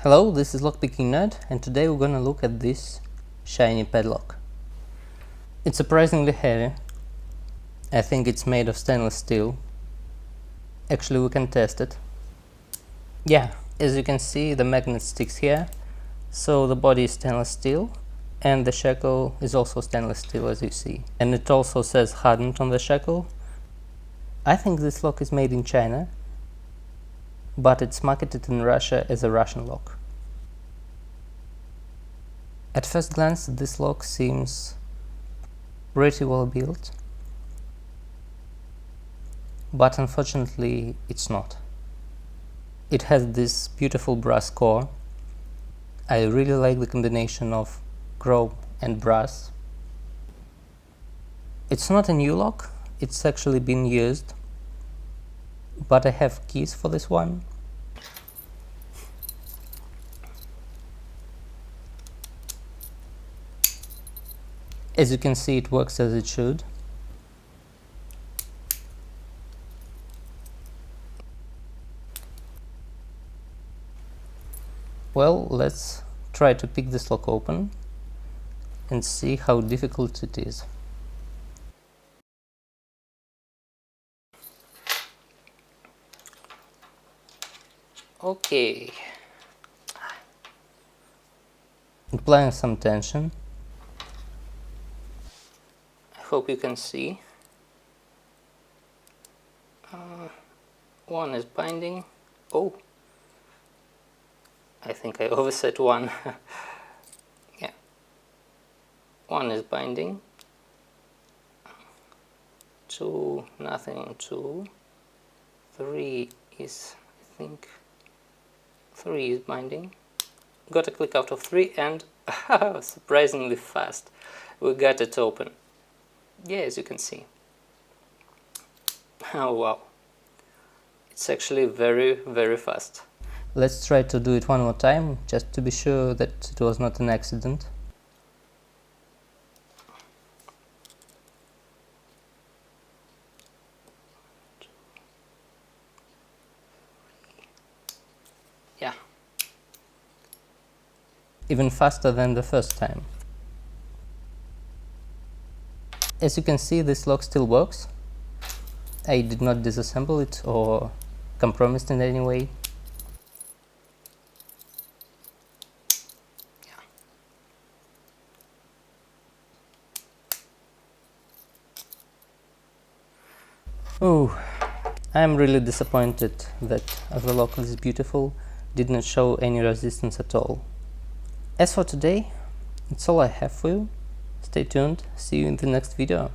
Hello, this is Lockpicking Nerd, and today we're gonna look at this shiny padlock. It's surprisingly heavy. I think it's made of stainless steel. Actually, we can test it. Yeah, as you can see, the magnet sticks here, so the body is stainless steel, and the shackle is also stainless steel, as you see. And it also says hardened on the shackle. I think this lock is made in China, but it's marketed in Russia as a Russian lock. At first glance, this lock seems pretty well built, but unfortunately it's not. It has this beautiful brass core. I really like the combination of chrome and brass. It's not a new lock, it's actually been used, but I have keys for this one. As you can see, it works as it should. Well, let's try to pick this lock open and see how difficult it is. Okay. Applying some tension. I hope you can see. One is binding. Oh, I think I overset one. Yeah, one is binding. Two, nothing on two. Three is, I think, three is binding. Got a click out of three, and surprisingly fast we got it open. Yeah, as you can see. Oh wow, it's actually very fast. Let's try to do it one more time, just to be sure that it was not an accident. Yeah, even faster than the first time. As you can see, this lock still works. I did not disassemble it or compromise in any way. Yeah. Oh, I am really disappointed that the lock is beautiful, did not show any resistance at all. As for today, that's all I have for you. Stay tuned, see you in the next video.